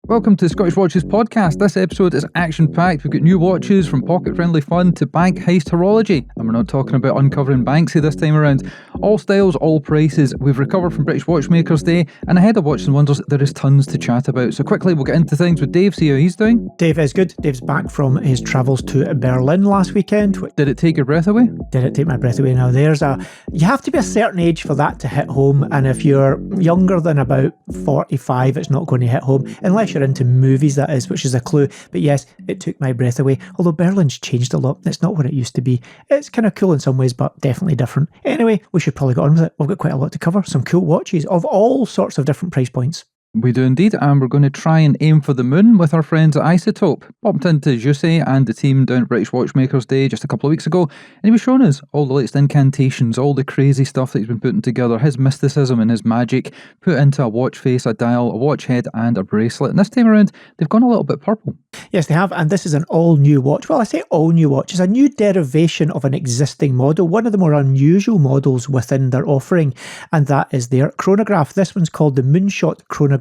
Welcome to the Scottish Watches podcast. This episode is action-packed. We've got new watches from pocket-friendly fun to bank heist horology. And we're not talking about uncovering Banksy this time around. All styles, all prices. We've recovered from British Watchmakers Day. And ahead of Watches and Wonders, there is tons to chat about. So quickly, we'll get into things with Dave, see how he's doing. Dave is good. Dave's back from his travels to Berlin last weekend. Did it take your breath away? Did it take my breath away? Now, you have to be a certain age for that to hit home. And if you're younger than about 45, it's not going to hit home. Unless you're into movies, that is, which is a clue. But yes, it took my breath away. Although Berlin's changed a lot. It's not what it used to be. It's kind of cool in some ways, but definitely different. Anyway, we should probably get on with it. We've got quite a lot to cover. Some cool watches of all sorts of different price points. We do indeed, and we're going to try and aim for the moon with our friends at Isotope. Bumped into Jussi and the team down at British Watchmakers Day just a couple of weeks ago, and he was showing us all the latest incantations, all the crazy stuff that he's been putting together, his mysticism and his magic, put into a watch face, a dial, a watch head and a bracelet. And this time around, they've gone a little bit purple. Yes, they have, and this is an all-new watch. Well, I say all-new watch. It's a new derivation of an existing model, one of the more unusual models within their offering, and that is their chronograph. This one's called the Moonshot Chronograph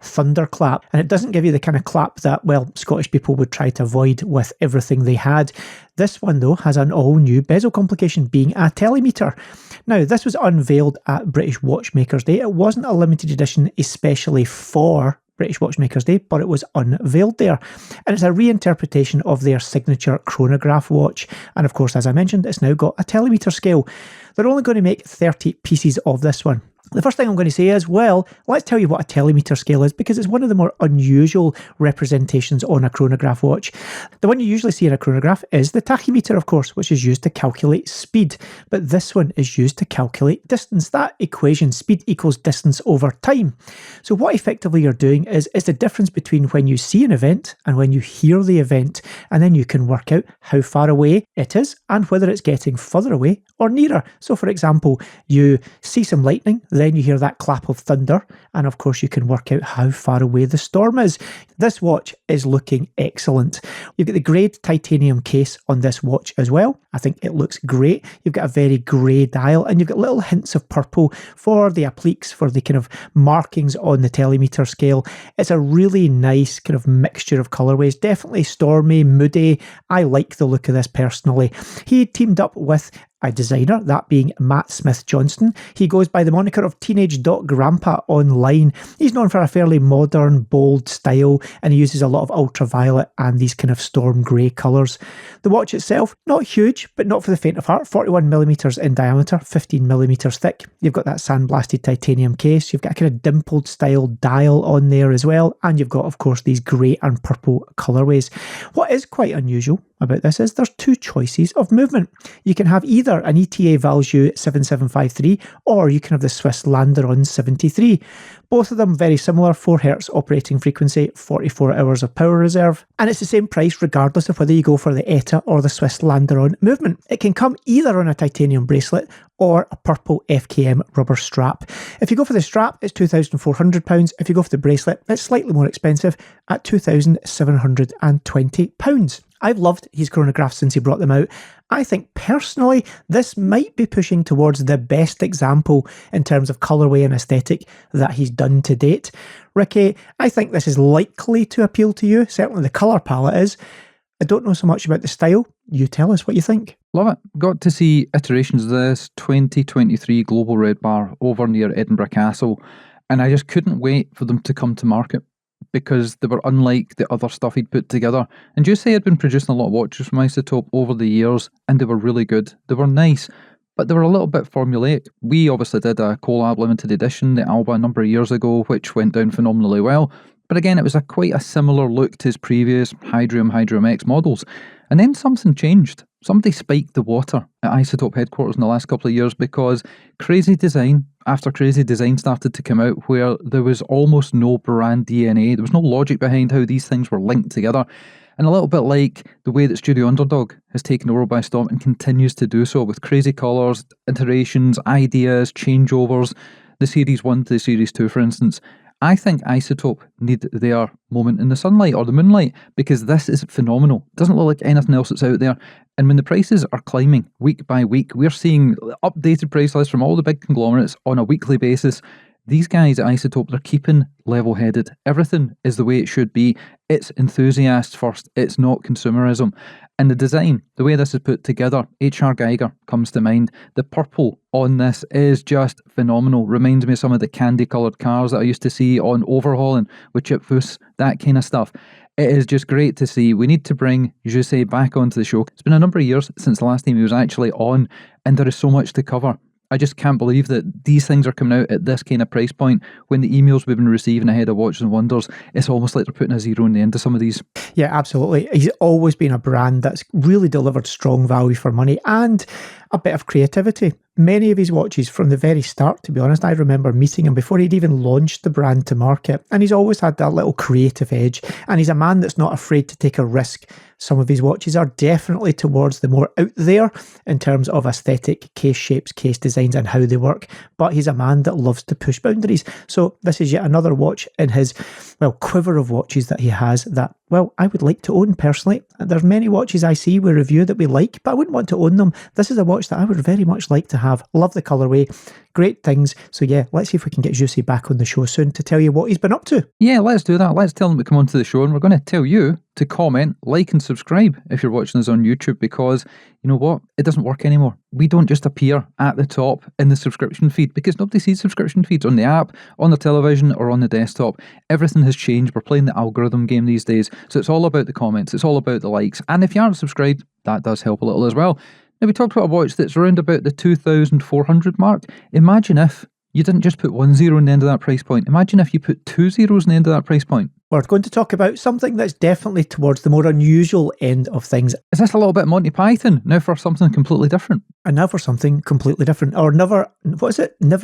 Thunderclap, and it doesn't give you the kind of clap that, well, Scottish people would try to avoid with everything they had. This one, though, has an all-new bezel complication, being a telemeter. Now, this was unveiled at British Watchmakers Day. It wasn't a limited edition especially for British Watchmakers Day, but it was unveiled there. And it's a reinterpretation of their signature chronograph watch. And of course, as I mentioned, it's now got a telemeter scale. They're only going to make 30 pieces of this one. The first thing I'm going to say is, well, let's tell you what a telemeter scale is, because it's one of the more unusual representations on a chronograph watch. The one you usually see in a chronograph is the tachymeter, of course, which is used to calculate speed. But this one is used to calculate distance. That equation, speed equals distance over time. So what effectively you're doing is the difference between when you see an event and when you hear the event. And then you can work out how far away it is and whether it's getting further away or nearer. So for example, you see some lightning, then you hear that clap of thunder, and of course you can work out how far away the storm is. This watch is looking excellent. You've got the grade titanium case on this watch as well. I think it looks great. You've got a very grey dial, and you've got little hints of purple for the appliques, for the kind of markings on the telemeter scale. It's a really nice kind of mixture of colourways, definitely stormy, moody. I like the look of this personally. He teamed up with a designer, that being Matt Smith-Johnston. He goes by the moniker of Teenage Grandpa online. He's known for a fairly modern, bold style, and he uses a lot of ultraviolet and these kind of storm grey colours. The watch itself, not huge, but not for the faint of heart. 41mm in diameter, 15mm thick. You've got that sandblasted titanium case. You've got a kind of dimpled style dial on there as well. And you've got, of course, these grey and purple colourways. What is quite unusual about this is there's two choices of movement. You can have either an ETA Valjoux 7753 or you can have the Swiss Landeron 73. Both of them very similar, 4Hz operating frequency, 44 hours of power reserve, and it's the same price regardless of whether you go for the ETA or the Swiss Landeron movement. It can come either on a titanium bracelet or a purple FKM rubber strap. If you go for the strap, it's £2,400. If you go for the bracelet, it's slightly more expensive at £2,720. I've loved his chronographs since he brought them out. I think personally, this might be pushing towards the best example in terms of colourway and aesthetic that he's done to date. Ricky, I think this is likely to appeal to you. Certainly the colour palette is. I don't know so much about the style. You tell us what you think. Love it. Got to see iterations of this 2023 Global Red Bar over near Edinburgh Castle, and I just couldn't wait for them to come to market, because they were unlike the other stuff he'd put together. And Jussi had been producing a lot of watches from Isotope over the years, and they were really good. They were nice, but they were a little bit formulaic. We obviously did a collab limited edition, the Alba, a number of years ago, which went down phenomenally well. But again, it was quite a similar look to his previous Hydrium X models. And then something changed. Somebody spiked the water at Isotope headquarters in the last couple of years, because crazy design after crazy design started to come out where there was almost no brand DNA. There was no logic behind how these things were linked together. And a little bit like the way that Studio Underdog has taken the world by storm and continues to do so with crazy colours, iterations, ideas, changeovers, the Series 1 to the Series 2, for instance. I think Isotope need their moment in the sunlight or the moonlight, because this is phenomenal. It doesn't look like anything else that's out there. And when the prices are climbing week by week, we're seeing updated price lists from all the big conglomerates on a weekly basis. These guys at Isotope, they're keeping level-headed. Everything is the way it should be. It's enthusiasts first. It's not consumerism. And the design, the way this is put together, CIGA comes to mind. The purple on this is just phenomenal. Reminds me of some of the candy-coloured cars that I used to see on Overhauling with Chip Foose, that kind of stuff. It is just great to see. We need to bring Jussi back onto the show. It's been a number of years since the last time he was actually on, and there is so much to cover. I just can't believe that these things are coming out at this kind of price point when the emails we've been receiving ahead of Watches and Wonders, it's almost like they're putting a zero in the end of some of these. Yeah, absolutely. He's always been a brand that's really delivered strong value for money and a bit of creativity. Many of his watches from the very start, to be honest, I remember meeting him before he'd even launched the brand to market, and he's always had that little creative edge, and he's a man that's not afraid to take a risk. Some of his watches are definitely towards the more out there in terms of aesthetic, case shapes, case designs and how they work, but he's a man that loves to push boundaries. So this is yet another watch in his, quiver of watches that he has that, I would like to own personally. There's many watches I see we review that we like, but I wouldn't want to own them. This is a watch that I would very much like to have. Love the colourway, great things. So yeah, let's see if we can get Jussi back on the show soon to tell you what he's been up to. Yeah, let's do that. Let's tell him to come onto the show, and we're going to tell you to comment, like and subscribe if you're watching us on YouTube, because you know what? It doesn't work anymore. We don't just appear at the top in the subscription feed because nobody sees subscription feeds on the app, on the television or on the desktop. Everything has changed. We're playing the algorithm game these days. So it's all about the comments. It's all about the likes. And if you aren't subscribed, that does help a little as well. Now, we talked about a watch that's around about the 2,400 mark. Imagine if you didn't just put 1 0 in the end of that price point. Imagine if you put 2 zeros in the end of that price point. We're going to talk about something that's definitely towards the more unusual end of things. Is this a little bit Monty Python? Now for something completely different. And now for something completely different. Or never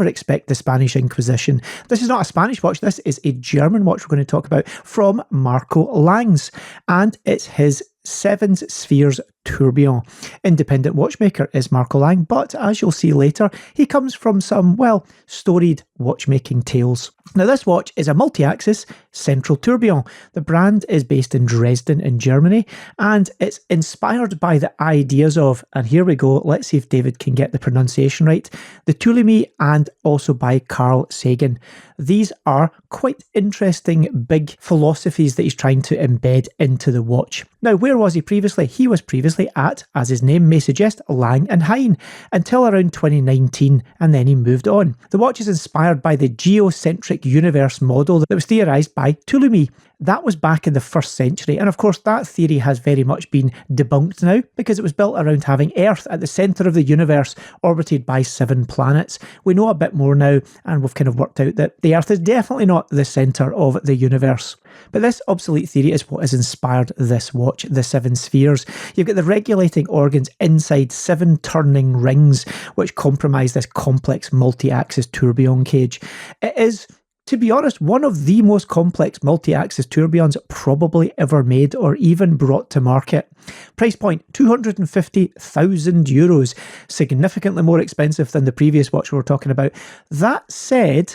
expect the Spanish Inquisition. This is not a Spanish watch. This is a German watch we're going to talk about from Marco Langs. And it's his 7 Spheres Tourbillon. Independent watchmaker is Marco Lang, but as you'll see later, he comes from some, storied watchmaking tales. Now, this watch is a multi-axis central tourbillon. The brand is based in Dresden in Germany, and it's inspired by the ideas of, and here we go, let's see if David can get the pronunciation right, the Ptolemy and also by Carl Sagan. These are quite interesting big philosophies that he's trying to embed into the watch. Now, where was he previously? He was previously at, as his name may suggest, Lang & Hein until around 2019, and then he moved on. The watch is inspired by the geocentric universe model that was theorised by Ptolemy. That was back in the 1st century, and of course that theory has very much been debunked now because it was built around having Earth at the centre of the universe, orbited by 7 planets. We know a bit more now, and we've kind of worked out that the Earth is definitely not the centre of the universe. But this obsolete theory is what has inspired this watch, the 7 spheres. You've got the regulating organs inside 7 turning rings, which comprise this complex multi-axis tourbillon cage. It is, to be honest, one of the most complex multi-axis tourbillons probably ever made or even brought to market. Price point, €250,000, significantly more expensive than the previous watch we were talking about. That said,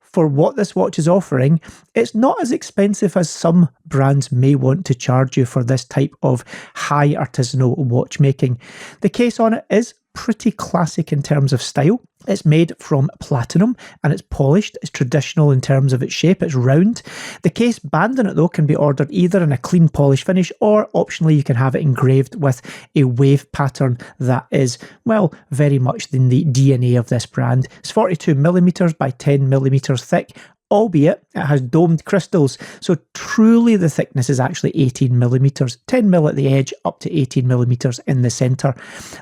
for what this watch is offering, it's not as expensive as some brands may want to charge you for this type of high artisanal watchmaking. The case on it is pretty classic in terms of style. It's made from platinum and it's polished. It's traditional in terms of its shape. It's round. The case band on it, though, can be ordered either in a clean polish finish or optionally you can have it engraved with a wave pattern that is, very much in the DNA of this brand. It's 42mm by 10mm thick, albeit it has domed crystals, so truly the thickness is actually 18mm, 10mm at the edge up to 18mm in the centre.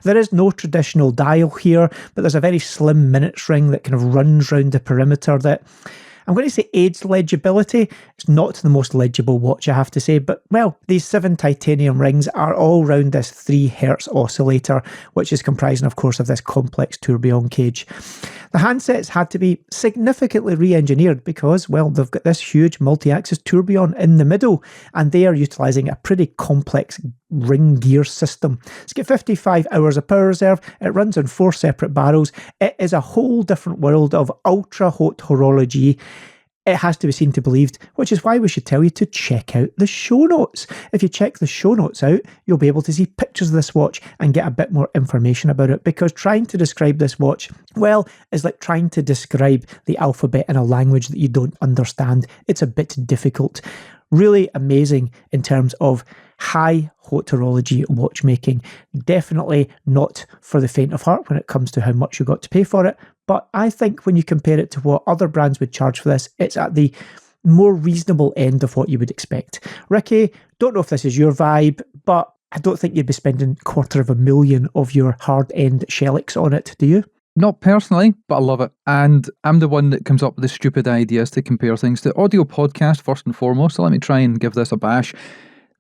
There is no traditional dial here, but there's a very slim minutes ring that kind of runs round the perimeter that, I'm going to say aids legibility. It's not the most legible watch, I have to say, but these 7 titanium rings are all round this 3 Hz oscillator, which is comprising, of course, of this complex tourbillon cage. The handsets had to be significantly re-engineered because, they've got this huge multi-axis tourbillon in the middle, and they are utilising a pretty complex ring gear system. It's got 55 hours of power reserve. It runs on 4 separate barrels. It is a whole different world of ultra haute horology. It has to be seen to be believed, which is why we should tell you to check out the show notes. If you check the show notes out, you'll be able to see pictures of this watch and get a bit more information about it, because trying to describe this watch, well, is like trying to describe the alphabet in a language that you don't understand. It's a bit difficult. Really amazing in terms of high horology watchmaking. Definitely not for the faint of heart when it comes to how much you got to pay for it. But I think when you compare it to what other brands would charge for this, it's at the more reasonable end of what you would expect. Ricky, don't know if this is your vibe, but I don't think you'd be spending $250,000 of your hard-end Shellix on it, do you? Not personally, but I love it. And I'm the one that comes up with the stupid ideas to compare things to audio podcast first and foremost. So let me try and give this a bash.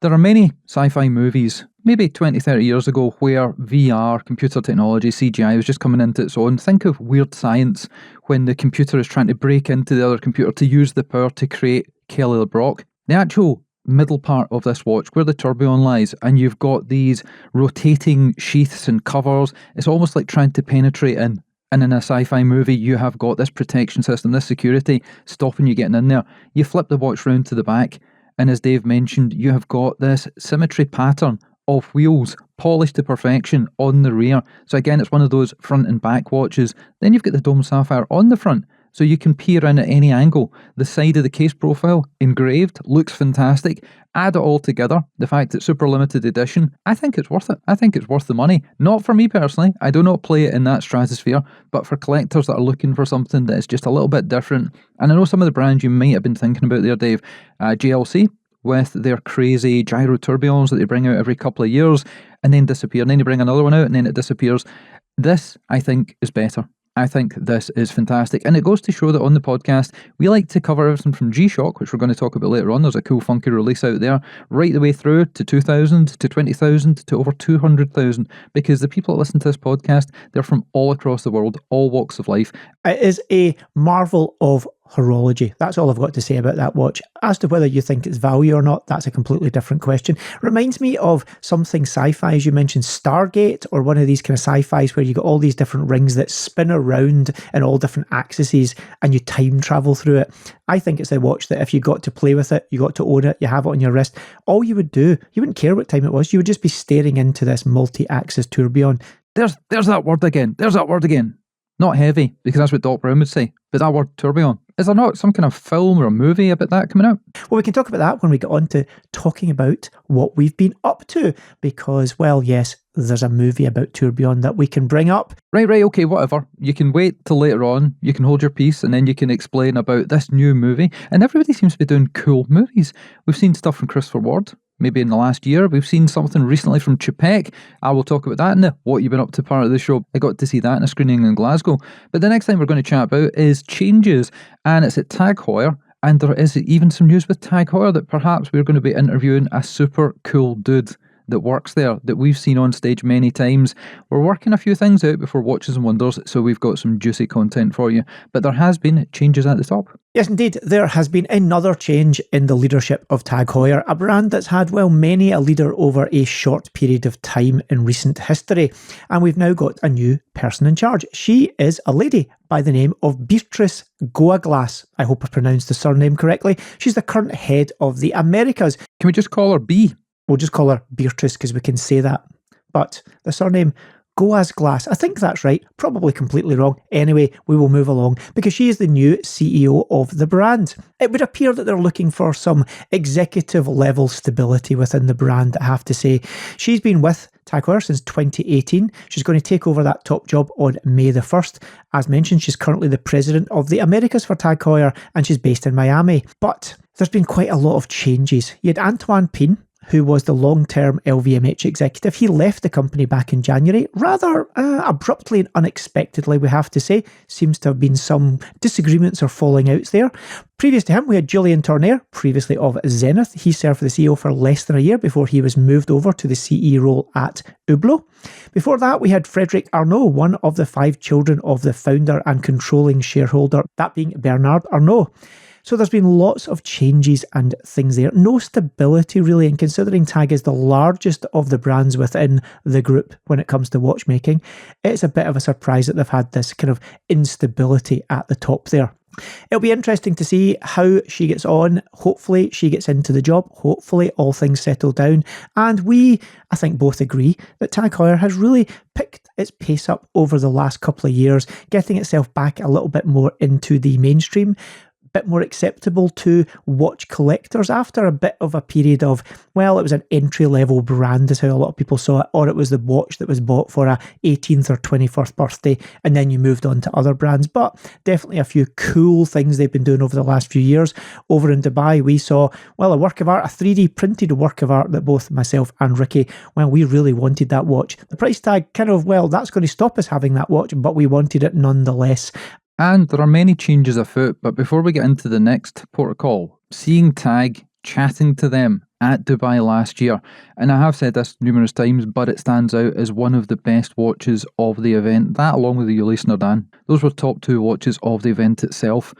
There are many sci-fi movies, maybe 20, 30 years ago, where VR, computer technology, CGI was just coming into its own. Think of Weird Science, when the computer is trying to break into the other computer to use the power to create Kelly LeBrock. The actual middle part of this watch, where the tourbillon lies, and you've got these rotating sheaths and covers, it's almost like trying to penetrate in. And in a sci-fi movie, you have got this protection system, this security stopping you getting in there. You flip the watch round to the back, and as Dave mentioned, you have got this symmetry pattern of wheels polished to perfection on the rear. So again, it's one of those front and back watches. Then you've got the dome sapphire on the front, so you can peer in at any angle. The side of the case profile, engraved, looks fantastic. Add it all together, the fact it's super limited edition, I think it's worth it. I think it's worth the money. Not for me personally, I do not play it in that stratosphere, but for collectors that are looking for something that is just a little bit different. And I know some of the brands you might have been thinking about there, Dave, GLC, with their crazy gyro tourbillons that they bring out every couple of years and then disappear, and then they bring another one out and then it disappears. This, I think, is better. I think this is fantastic. And it goes to show that on the podcast, we like to cover everything from G-Shock, which we're going to talk about later on. There's a cool, funky release out there, right the way through to 2,000, to 20,000, to over 200,000, because the people that listen to this podcast, they're from all across the world, all walks of life. It is a marvel of horology. That's all I've got to say about that watch. As to whether you think it's value or not, that's a completely different question. Reminds me of something sci-fi, as you mentioned, Stargate, or one of these kind of sci-fis where you got all these different rings that spin around in all different axes and you time travel through it. I think it's a watch that if you got to play with it, you got to own it, you have it on your wrist, all you would do, you wouldn't care what time it was, you would just be staring into this multi-axis tourbillon. There's that word again. There's that word again. Not heavy, because that's what Doc Brown would say, but that word tourbillon. Is there not some kind of film or a movie about that coming out? Well, we can talk about that when we get on to talking about what we've been up to, because, well, yes, there's a movie about tourbillon that we can bring up. Right, okay, whatever. You can wait till later on, you can hold your peace, and then you can explain about this new movie. And everybody seems to be doing cool movies. We've seen stuff from Christopher Ward, maybe in the last year. We've seen something recently from Chapek. I will talk about that in the What You've Been Up To part of the show. I got to see that in a screening in Glasgow. But the next thing we're going to chat about is changes, and it's at Tag Heuer. And there is even some news with Tag Heuer that perhaps we're going to be interviewing a super cool dude that works there, that we've seen on stage many times. We're working a few things out before Watches and Wonders, so we've got some juicy content for you. But there has been changes at the top. Yes, indeed, there has been another change in the leadership of Tag Heuer, a brand that's had, well, many a leader over a short period of time in recent history. And we've now got a new person in charge. She is a lady by the name of Beatrice Goaglass. I hope I pronounced the surname correctly. She's the current head of the Americas. Can we just call her B? We'll just call her Beatrice because we can say that. But the surname Goaglass, I think that's right. Probably completely wrong. Anyway, we will move along because she is the new CEO of the brand. It would appear that they're looking for some executive level stability within the brand, I have to say. She's been with Tag Heuer since 2018. She's going to take over that top job on May the 1st. As mentioned, she's currently the president of the Americas for Tag Heuer and she's based in Miami. But there's been quite a lot of changes. You had Antoine Pin, who was the long-term LVMH executive. He left the company back in January, rather abruptly and unexpectedly, we have to say. Seems to have been some disagreements or falling outs there. Previous to him, we had Julien Tournaire, previously of Zenith. He served the CEO for less than a year before he was moved over to the CE role at Hublot. Before that, we had Frédéric Arnault, one of the 5 children of the founder and controlling shareholder, that being Bernard Arnault. So there's been lots of changes and things there. No stability really, and considering Tag is the largest of the brands within the group when it comes to watchmaking, it's a bit of a surprise that they've had this kind of instability at the top there. It'll be interesting to see how she gets on. Hopefully she gets into the job. Hopefully all things settle down. And we, I think, both agree that Tag Heuer has really picked its pace up over the last couple of years, getting itself back a little bit more into the mainstream, bit more acceptable to watch collectors after a bit of a period of, well, it was an entry-level brand is how a lot of people saw it, or it was the watch that was bought for a 18th or 21st birthday, and then you moved on to other brands. But definitely a few cool things they've been doing over the last few years. Over in Dubai, we saw, well, a work of art, a 3D printed work of art that both myself and Ricky, well, we really wanted that watch. The price tag kind of, well, that's going to stop us having that watch, but we wanted it nonetheless. And there are many changes afoot, but before we get into the next protocol, seeing Tag, chatting to them at Dubai last year, and I have said this numerous times, but it stands out as one of the best watches of the event. That, along with the Ulysse Nardin, those were top two watches of the event itself.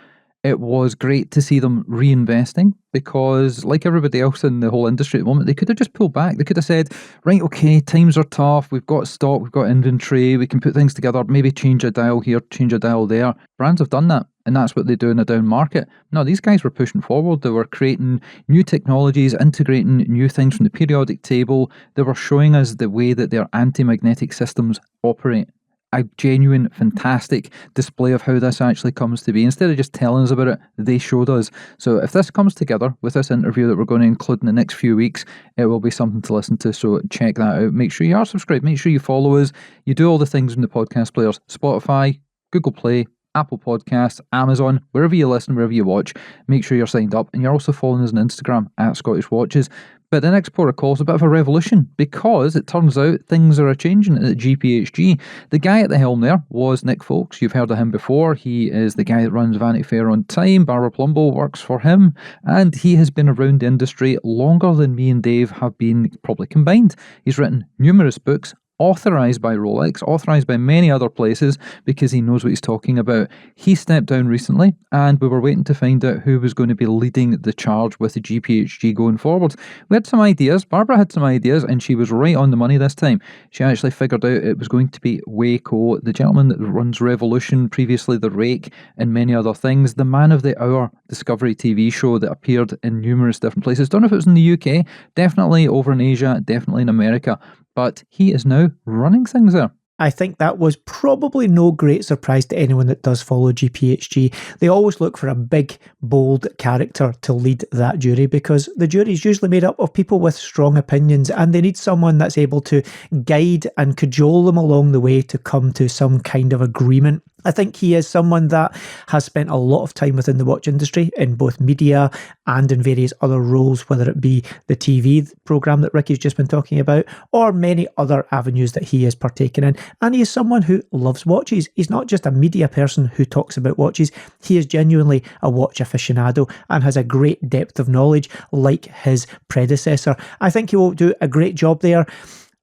It was great to see them reinvesting because, like everybody else in the whole industry at the moment, they could have just pulled back. They could have said, right, okay, times are tough, we've got stock, we've got inventory, we can put things together, maybe change a dial here, change a dial there. Brands have done that, and that's what they do in a down market. No, these guys were pushing forward. They were creating new technologies, integrating new things from the periodic table. They were showing us the way that their anti-magnetic systems operate. A genuine, fantastic display of how this actually comes to be. Instead of just telling us about it, they showed us. So if this comes together with this interview that we're going to include in the next few weeks, it will be something to listen to. So check that out. Make sure you are subscribed. Make sure you follow us. You do all the things in the podcast players. Spotify, Google Play, Apple Podcasts, Amazon, wherever you listen, wherever you watch. Make sure you're signed up. And you're also following us on Instagram at Scottish Watches. But the next protocol is a bit of a revolution because it turns out things are changing at GPHG. The guy at the helm there was Nick Folks. You've heard of him before. He is the guy that runs Vanity Fair on time. Barbara Plumbo works for him, and he has been around the industry longer than me and Dave have been probably combined. He's written numerous books, authorised by Rolex, authorised by many other places because he knows what he's talking about. He stepped down recently and we were waiting to find out who was going to be leading the charge with the GPHG going forward. We had some ideas, Barbara had some ideas, and she was right on the money this time. She actually figured out it was going to be Waco, the gentleman that runs Revolution, previously The Rake, and many other things, the man of the hour Discovery TV show that appeared in numerous different places. Don't know if it was in the UK, definitely over in Asia, definitely in America. But he is now running things there. I think that was probably no great surprise to anyone that does follow GPHG. They always look for a big, bold character to lead that jury because the jury is usually made up of people with strong opinions and they need someone that's able to guide and cajole them along the way to come to some kind of agreement. I think he is someone that has spent a lot of time within the watch industry in both media and in various other roles, whether it be the TV programme that Ricky's just been talking about or many other avenues that he has partaken in. And he is someone who loves watches. He's not just a media person who talks about watches. He is genuinely a watch aficionado and has a great depth of knowledge like his predecessor. I think he will do a great job there.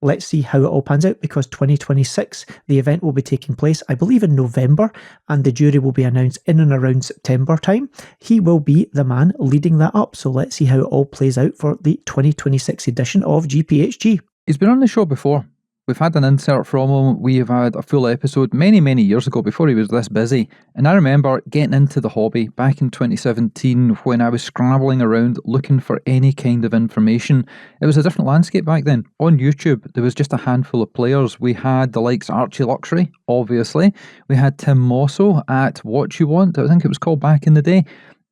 Let's see how it all pans out because 2026, the event will be taking place, I believe, in November, and the jury will be announced in and around September time. He will be the man leading that up. So let's see how it all plays out for the 2026 edition of GPHG. He's been on the show before. We've had an insert from him. We've had a full episode many, many years ago before he was this busy. And I remember getting into the hobby back in 2017 when I was scrabbling around looking for any kind of information. It was a different landscape back then. On YouTube, there was just a handful of players. We had the likes Arty Luxury, obviously. We had Tim Mosso at What You Want, I think it was called back in the day.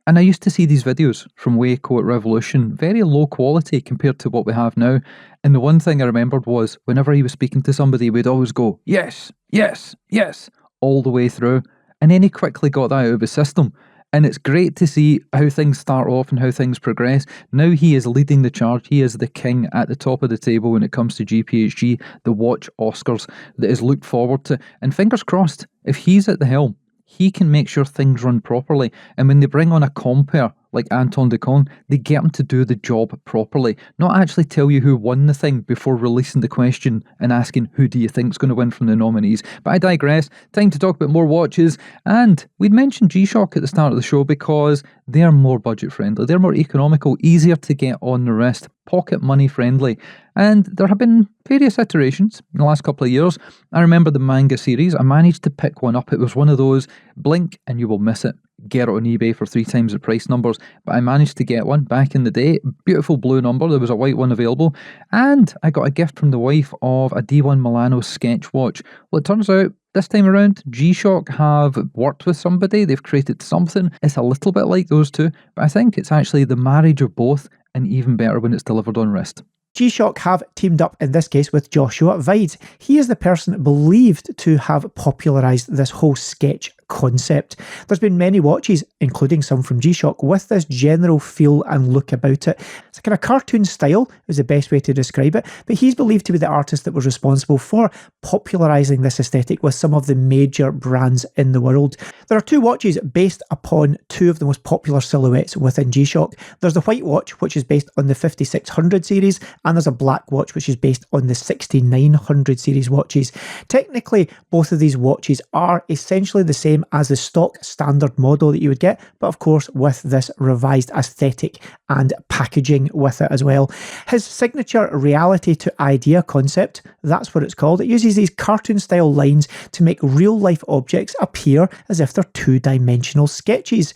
And I used to see these videos from Waco at Revolution, very low quality compared to what we have now. And the one thing I remembered was whenever he was speaking to somebody, we'd always go, yes, yes, yes, all the way through. And then he quickly got that out of his system. And it's great to see how things start off and how things progress. Now he is leading the charge. He is the king at the top of the table when it comes to GPHG, the watch Oscars that is looked forward to. And fingers crossed, if he's at the helm, he can make sure things run properly. And when they bring on a compere like Anton de Con, they get him to do the job properly, not actually tell you who won the thing before releasing the question and asking who do you think is going to win from the nominees. But I digress. Time to talk about more watches. And we'd mentioned G-Shock at the start of the show because they're more budget friendly, they're more economical, easier to get on the wrist, pocket money friendly. And there have been various iterations in the last couple of years. I remember the manga series. I managed to pick one up. It was one of those blink and you will miss it. get it on eBay for 3 times the price numbers, but I managed to get one back in the day. Beautiful blue number, there was a white one available, and I got a gift from the wife of a D1 Milano sketch watch. Well, it turns out this time around, G-Shock have worked with somebody, they've created something. It's a little bit like those two, but I think it's actually the marriage of both, and even better when it's delivered on wrist. G-Shock have teamed up in this case with Joshua Vide. He is the person believed to have popularised this whole sketch concept. There's been many watches, including some from G-Shock, with this general feel and look about it. It's a kind of cartoon style is the best way to describe it, but he's believed to be the artist that was responsible for popularising this aesthetic with some of the major brands in the world. There are 2 watches based upon 2 of the most popular silhouettes within G-Shock. There's the white watch, which is based on the 5600 series, and there's a black watch, which is based on the 6900 series watches. Technically, both of these watches are essentially the same as the stock standard model that you would get, but of course with this revised aesthetic and packaging with it as well. His signature reality to idea concept, that's what it's called. It uses these cartoon style lines to make real life objects appear as if they're 2-dimensional sketches.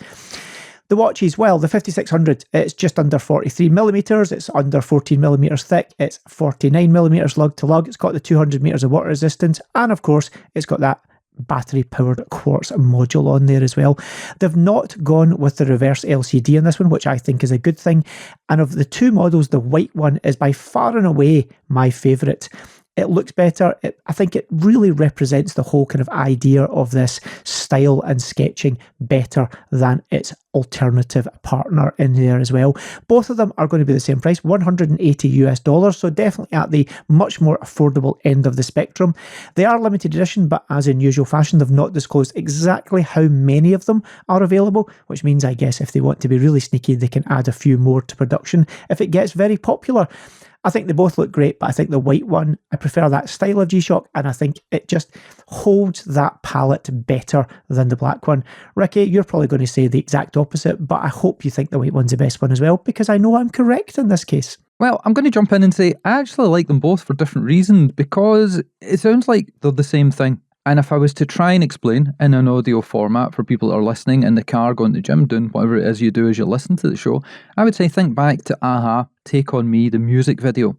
The watches, well, the 5600, it's just under 43mm, it's under 14mm thick, it's 49mm lug to lug, it's got the 200 metres of water resistance, and of course it's got that battery-powered quartz module on there as well. They've not gone with the reverse LCD on this one, which I think is a good thing. And of the 2 models, the white one is by far and away my favourite. It looks better. I think it really represents the whole kind of idea of this style and sketching better than its alternative partner in there as well. Both of them are going to be the same price, $180, so definitely at the much more affordable end of the spectrum. They are limited edition, but as in usual fashion, they've not disclosed exactly how many of them are available, which means I guess if they want to be really sneaky, they can add a few more to production if it gets very popular. I think they both look great, but I think the white one, I prefer that style of G-Shock, and I think it just holds that palette better than the black one. Ricky, you're probably going to say the exact opposite, but I hope you think the white one's the best one as well, because I know I'm correct in this case. Well, I'm going to jump in and say I actually like them both for different reasons, because it sounds like they're the same thing. And if I was to try and explain in an audio format for people that are listening in the car, going to the gym, doing whatever it is you do as you listen to the show, I would say think back to Aha, Take On Me, the music video,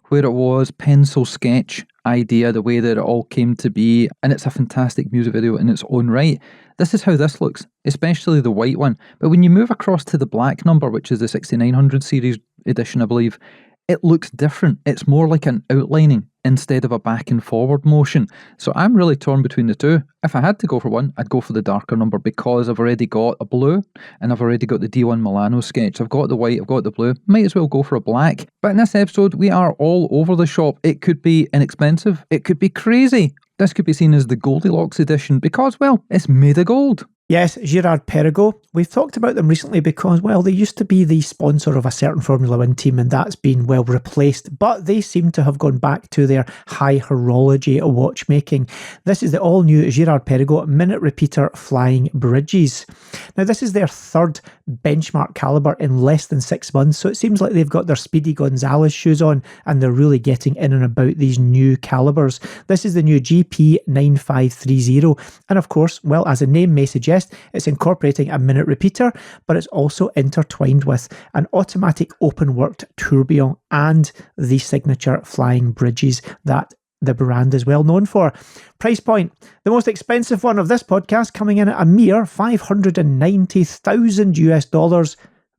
where it was pencil sketch idea, the way that it all came to be, and it's a fantastic music video in its own right. This is how this looks, especially the white one. But when you move across to the black number, which is the 6900 series edition, I believe, it looks different. It's more like an outlining instead of a back and forward motion. So I'm really torn between the 2. If I had to go for one, I'd go for the darker number, because I've already got a blue and I've already got the D1 Milano sketch. I've got the white, I've got the blue. Might as well go for a black. But in this episode, we are all over the shop. It could be inexpensive. It could be crazy. This could be seen as the Goldilocks edition because, well, it's made of gold. Yes, Girard-Perregaux. We've talked about them recently because, well, they used to be the sponsor of a certain Formula One team, and that's been well replaced, but they seem to have gone back to their high horology watchmaking. This is the all-new Girard-Perregaux minute repeater flying bridges. Now, this is their 3rd benchmark caliber in less than 6 months, so it seems like they've got their Speedy Gonzalez shoes on, and they're really getting in and about these new calibers. This is the new GP9530, and of course, well, as the name may suggest, it's incorporating a minute repeater, but it's also intertwined with an automatic open-worked tourbillon and the signature flying bridges that the brand is well known for. Price point, the most expensive one of this podcast, coming in at a mere $590,000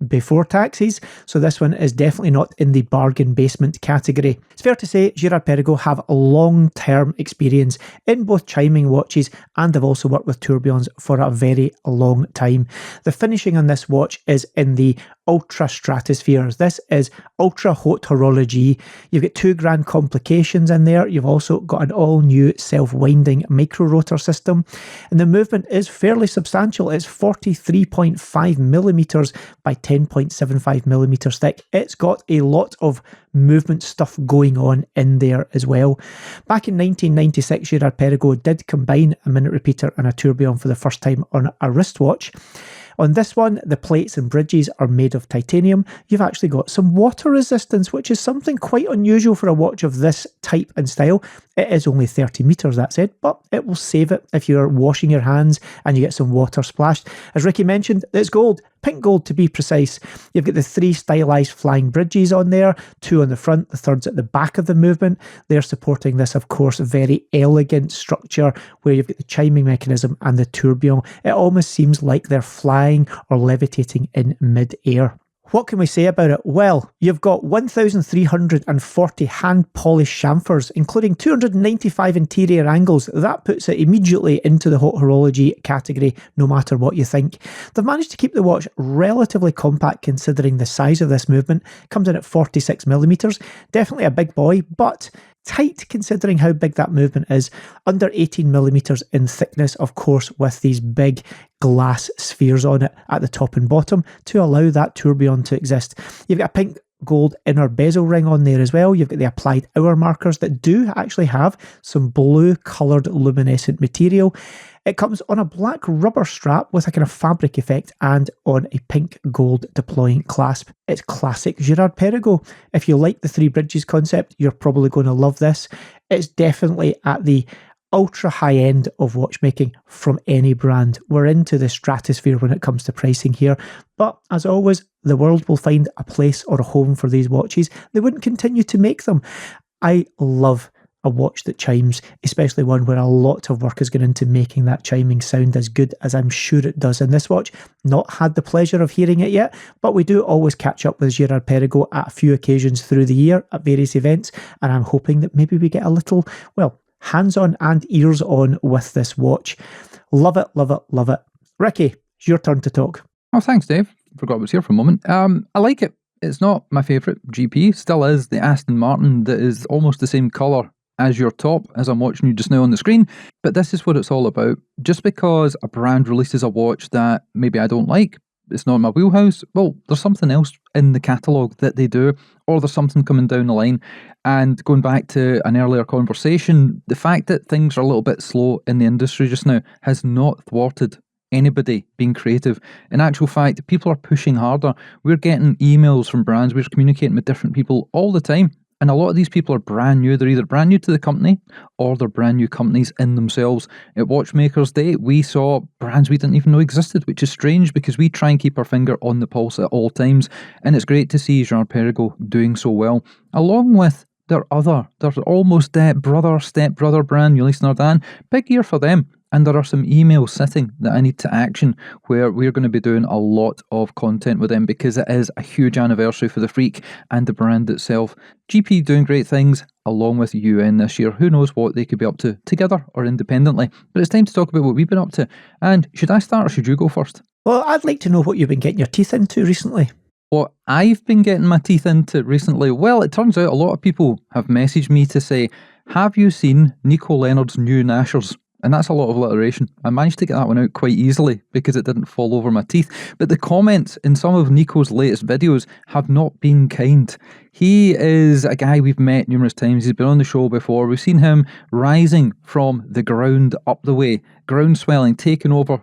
before taxes, so this one is definitely not in the bargain basement category. It's fair to say Girard-Perregaux have a long-term experience in both chiming watches, and they've also worked with tourbillons for a very long time. The finishing on this watch is in the ultra stratospheres. This is ultra haute horologie. You've got 2 grand complications in there. You've also got an all-new self-winding micro rotor system, and the movement is fairly substantial. It's 43.5 millimeters by 10.75 millimeters thick. It's got a lot of movement stuff going on in there as well. Back in 1996, Girard-Perregaux did combine a minute repeater and a tourbillon for the first time on a wristwatch. On this one, the plates and bridges are made of titanium. You've actually got some water resistance, which is something quite unusual for a watch of this type and style. It is only 30 metres, that said, but it will save it if you're washing your hands and you get some water splashed. As Ricky mentioned, it's gold, pink gold to be precise. You've got the 3 stylised flying bridges on there, 2 on the front, the third's at the back of the movement. They're supporting this, of course, very elegant structure where you've got the chiming mechanism and the tourbillon. It almost seems like they're flying or levitating in mid-air. What can we say about it? Well, you've got 1,340 hand-polished chamfers, including 295 interior angles. That puts it immediately into the hot horology category, no matter what you think. They've managed to keep the watch relatively compact considering the size of this movement. Comes in at 46mm. Definitely a big boy, but tight considering how big that movement is. Under 18mm in thickness, of course, with these big glass spheres on it at the top and bottom to allow that tourbillon to exist. You've got a pink gold inner bezel ring on there as well. You've got the applied hour markers that do actually have some blue coloured luminescent material. It comes on a black rubber strap with a kind of fabric effect and on a pink gold deploying clasp. It's classic Girard-Perregaux. If you like the 3 bridges concept, you're probably going to love this. It's definitely at the ultra high end of watchmaking from any brand. We're into the stratosphere when it comes to pricing here, but as always, the world will find a place or a home for these watches. They wouldn't continue to make them. I love a watch that chimes, especially one where a lot of work has gone into making that chiming sound as good as I'm sure it does in this watch. Not had the pleasure of hearing it yet, but we do always catch up with Girard-Perregaux at a few occasions through the year at various events, and I'm hoping that maybe we get a little, well, hands-on and ears-on with this watch. Love it, love it, love it. Ricky, it's your turn to talk. Oh, thanks, Dave. Forgot I was here for a moment. I like it. It's not my favourite GP. Still is the Aston Martin that is almost the same colour as your top, as I'm watching you just now on the screen. But this is what it's all about. Just because a brand releases a watch that maybe I don't like, it's not in my wheelhouse, well, there's something else in the catalogue that they do, or there's something coming down the line. And going back to an earlier conversation, the fact that things are a little bit slow in the industry just now has not thwarted anybody being creative. In actual fact, people are pushing harder. We're getting emails from brands, we're communicating with different people all the time. And a lot of these people are brand new. They're either brand new to the company or they're brand new companies in themselves. At Watchmakers Day, we saw brands we didn't even know existed, which is strange because we try and keep our finger on the pulse at all times. And it's great to see Girard-Perregaux doing so well, along with their almost brother, step-brother brand, Ulysse Nardin. Big year for them. And there are some emails sitting that I need to action where we're going to be doing a lot of content with them because it is a huge anniversary for the Freak and the brand itself. GP doing great things along with UN this year. Who knows what they could be up to together or independently. But it's time to talk about what we've been up to. And should I start or should you go first? Well, I'd like to know what you've been getting your teeth into recently. What I've been getting my teeth into recently? Well, it turns out a lot of people have messaged me to say, have you seen Nico Leonard's new Nashers? And that's a lot of alliteration. I managed to get that one out quite easily because it didn't fall over my teeth. But the comments in some of Nico's latest videos have not been kind. He is a guy we've met numerous times. He's been on the show before. We've seen him rising from the ground up the way, ground swelling, taking over,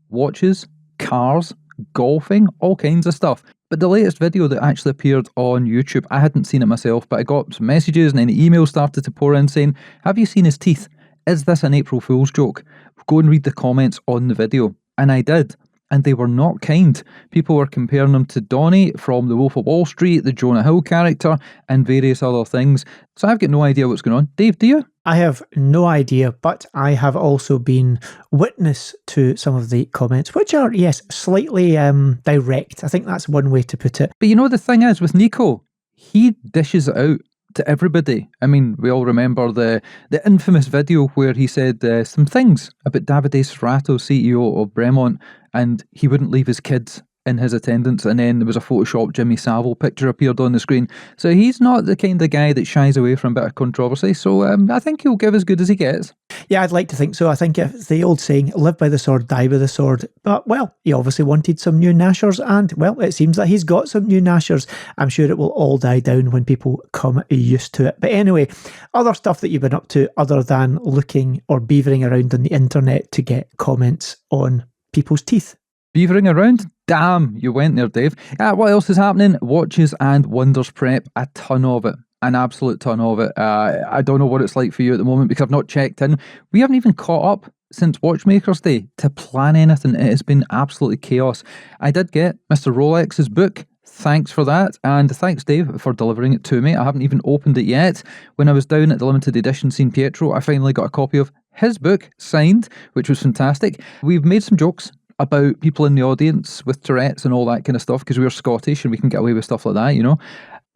watches, cars, golfing, all kinds of stuff. But the latest video that actually appeared on YouTube, I hadn't seen it myself, but I got some messages and then emails started to pour in saying, have you seen his teeth? Is this an April Fool's joke? Go and read the comments on the video. And I did. And they were not kind. People were comparing him to Donnie from The Wolf of Wall Street, the Jonah Hill character, and various other things. So I've got no idea what's going on. Dave, do you? I have no idea, but I have also been witness to some of the comments, which are, yes, slightly direct. I think that's one way to put it. But you know, the thing is, with Nico, he dishes it out to everybody. I mean, we all remember the infamous video where he said some things about Davide Serrato, CEO of Bremont, and he wouldn't leave his kids in his attendance, and then there was a Photoshop Jimmy Savile picture appeared on the screen. So he's not the kind of guy that shies away from a bit of controversy, so I think he'll give as good as he gets. Yeah, I'd like to think so. I think it's the old saying, live by the sword, die by the sword. But, well, he obviously wanted some new Nashers, and, well, it seems that he's got some new Nashers. I'm sure it will all die down when people come used to it. But anyway, other stuff that you've been up to other than looking or beavering around on the internet to get comments on people's teeth. Beavering around? Damn, you went there, Dave. What else is happening? Watches and Wonders Prep, a ton of it. an absolute ton of it. I don't know what it's like for you at the moment because I've not checked in. We haven't even caught up since Watchmakers Day to plan anything. It has been absolutely chaos. I did get Mr. Rolex's book. Thanks for that. And thanks, Dave, for delivering it to me. I haven't even opened it yet. When I was down at the limited edition San Pietro, I finally got a copy of his book signed, which was fantastic. We've made some jokes about people in the audience with Tourette's and all that kind of stuff because we're Scottish and we can get away with stuff like that, you know.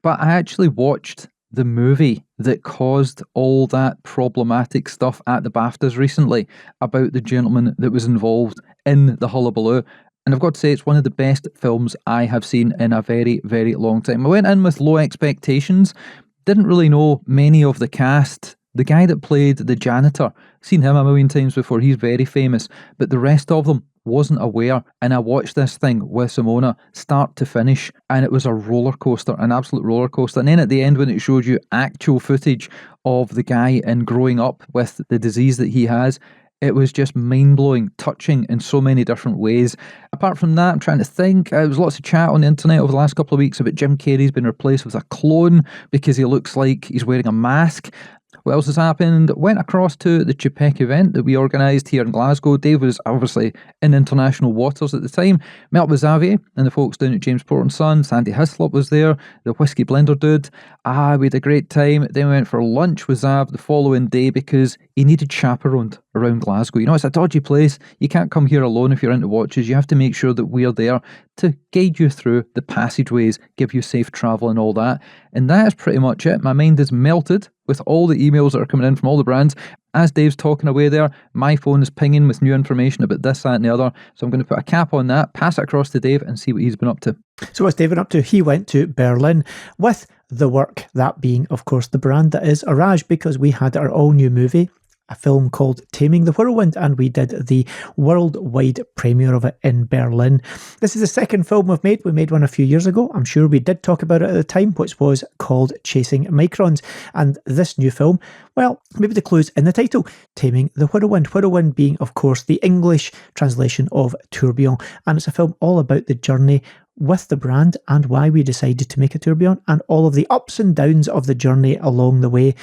But I actually watched the movie that caused all that problematic stuff at the BAFTAs recently about the gentleman that was involved in the hullabaloo. And I've got to say, it's one of the best films I have seen in a very, very long time. I went in with low expectations, didn't really know many of the cast. The guy that played the janitor, seen him a million times before, he's very famous, but the rest of them wasn't aware. And I watched this thing with Simona start to finish, and it was a roller coaster, an absolute roller coaster. And then at the end, when it showed you actual footage of the guy and growing up with the disease that he has, it was just mind-blowing, touching in so many different ways. Apart from that, I'm trying to think. There was lots of chat on the internet over the last couple of weeks about Jim Carrey's been replaced with a clone because he looks like he's wearing a mask. What else has happened? Went across to the Chupec event that we organised here in Glasgow. Dave was obviously in international waters at the time. Met up with Xavier and the folks down at Jamesport and Son. Sandy Hislop was there, the Whiskey Blender dude. We had a great time. Then we went for lunch with Zav the following day because he needed chaperoned around Glasgow. You know, it's a dodgy place. You can't come here alone if you're into watches. You have to make sure that we're there to guide you through the passageways, give you safe travel and all that. And that is pretty much it. My mind is melted with all the emails that are coming in from all the brands. As Dave's talking away there, my phone is pinging with new information about this, that and the other. So I'm going to put a cap on that, pass it across to Dave and see what he's been up to. So what's David up to? He went to Berlin with The Work, that being, of course, the brand that is Arage, because we had our all-new movie, a film called Taming the Whirlwind, and we did the worldwide premiere of it in Berlin. This is the second film we've made. We made one a few years ago. I'm sure we did talk about it at the time, which was called Chasing Microns. And this new film, well, maybe the clue's in the title, Taming the Whirlwind. Whirlwind being, of course, the English translation of tourbillon. And it's a film all about the journey with the brand and why we decided to make a tourbillon and all of the ups and downs of the journey along the way.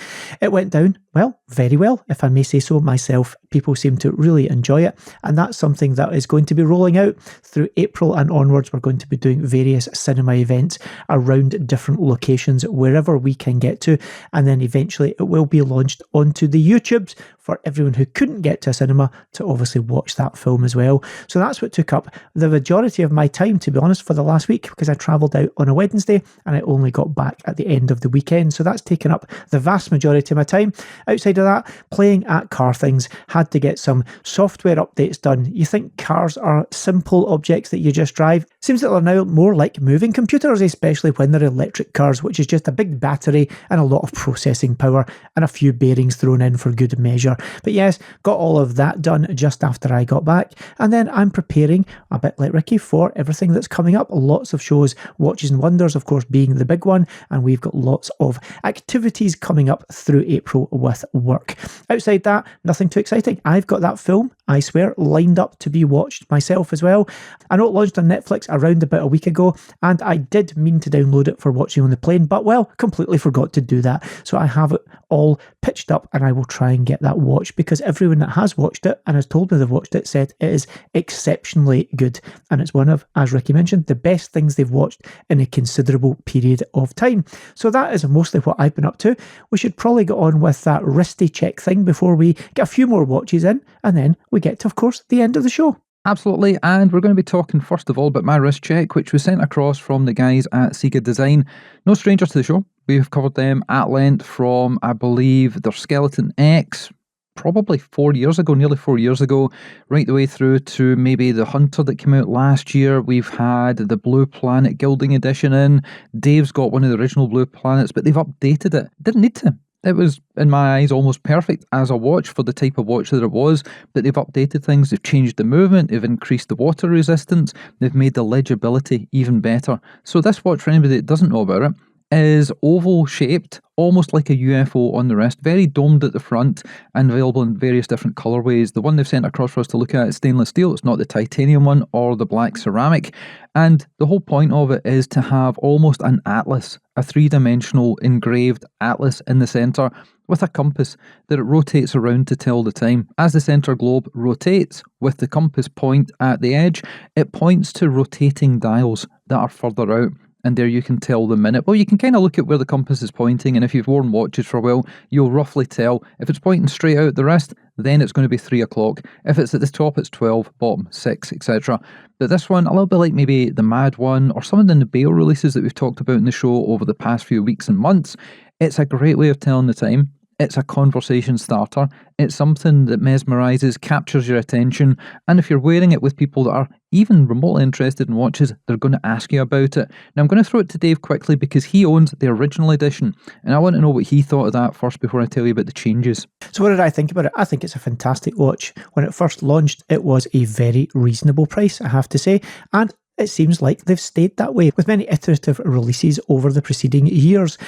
It went down, well, very well, if I may say so myself. People seem to really enjoy it, and that's something that is going to be rolling out through April and onwards. We're going to be doing various cinema events around different locations wherever we can get to, and then eventually it will be launched onto the YouTubes for everyone who couldn't get to a cinema to obviously watch that film as well. So that's what took up the majority of my time, to be honest, for the last week, because I travelled out on a Wednesday and I only got back at the end of the weekend. So that's taken up the vast majority of my time. Outside of that, playing at car things, had to get some software updates done. You think cars are simple objects that you just drive? Seems that they're now more like moving computers, especially when they're electric cars, which is just a big battery and a lot of processing power and a few bearings thrown in for good measure. But yes, got all of that done just after I got back, and then I'm preparing, a bit like Ricky, for everything that's coming up. Lots of shows, Watches and Wonders, of course, being the big one, and we've got lots of activities coming up through April with work. Outside that, nothing too exciting. I've got that film, I swear, lined up to be watched myself as well. I know it launched on Netflix around about a week ago, and I did mean to download it for watching on the plane, but well, completely forgot to do that. So I have it all pitched up, and I will try and get that watched, because everyone that has watched it and has told me they've watched it said it is exceptionally good, and it's one of, as Ricky mentioned, the best things they've watched in a considerable period of time. So that is mostly what I've been up to. We should probably get on with that wristy check thing before we get a few more watches in, and then we get to, of course, the end of the show. Absolutely, and we're going to be talking first of all about my wrist check, which was sent across from the guys at CIGA Design. No strangers to the show. We've covered them at length from, I believe, their Skeleton X, probably 4 years ago, nearly 4 years ago, right the way through to maybe the Hunter that came out last year. We've had the Blue Planet Gilding Edition in. Dave's got one of the original Blue Planets, but they've updated it. Didn't need to. It was, in my eyes, almost perfect as a watch for the type of watch that it was, but they've updated things, they've changed the movement, they've increased the water resistance, they've made the legibility even better. So this watch, for anybody that doesn't know about it, is oval shaped, almost like a UFO on the wrist, very domed at the front and available in various different colorways. The one they've sent across for us to look at is stainless steel. It's not the titanium one or the black ceramic. And the whole point of it is to have almost an atlas, a three-dimensional engraved atlas in the center with a compass that it rotates around to tell the time. As the center globe rotates with the compass point at the edge, it points to rotating dials that are further out. And there you can tell the minute. Well, you can kind of look at where the compass is pointing, and if you've worn watches for a while, you'll roughly tell. If it's pointing straight out the wrist, then it's going to be 3 o'clock. If it's at the top, it's 12, bottom, 6, etc. But this one, a little bit like maybe the Mad one, or some of the Nabeel releases that we've talked about in the show over the past few weeks and months, it's a great way of telling the time. It's a conversation starter. It's something that mesmerises, captures your attention, and if you're wearing it with people that are even remotely interested in watches, they're going to ask you about it. Now I'm going to throw it to Dave quickly because he owns the original edition, and I want to know what he thought of that first before I tell you about the changes. So what did I think about it? I think it's a fantastic watch. When it first launched, it was a very reasonable price, I have to say, and it seems like they've stayed that way with many iterative releases over the preceding years.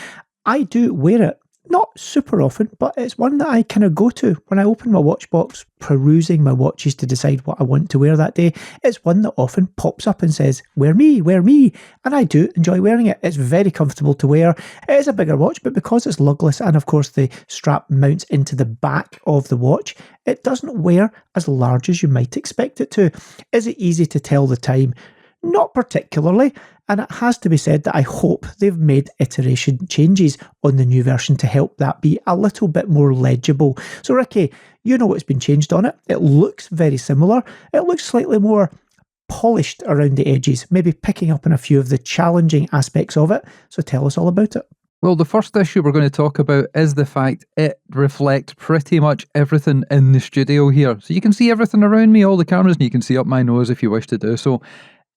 I do wear it. Not super often, but it's one that I kind of go to when I open my watch box, perusing my watches to decide what I want to wear that day. It's one that often pops up and says, wear me, and I do enjoy wearing it. It's very comfortable to wear. It is a bigger watch, but because it's lugless and of course the strap mounts into the back of the watch, it doesn't wear as large as you might expect it to. Is it easy to tell the time? Not particularly, and it has to be said that I hope they've made iteration changes on the new version to help that be a little bit more legible. So Ricky, you know what's been changed on it. It looks very similar. It looks slightly more polished around the edges, maybe picking up on a few of the challenging aspects of it. So tell us all about it. Well, the first issue we're going to talk about is the fact it reflects pretty much everything in the studio here. So you can see everything around me, all the cameras, and you can see up my nose if you wish to do so.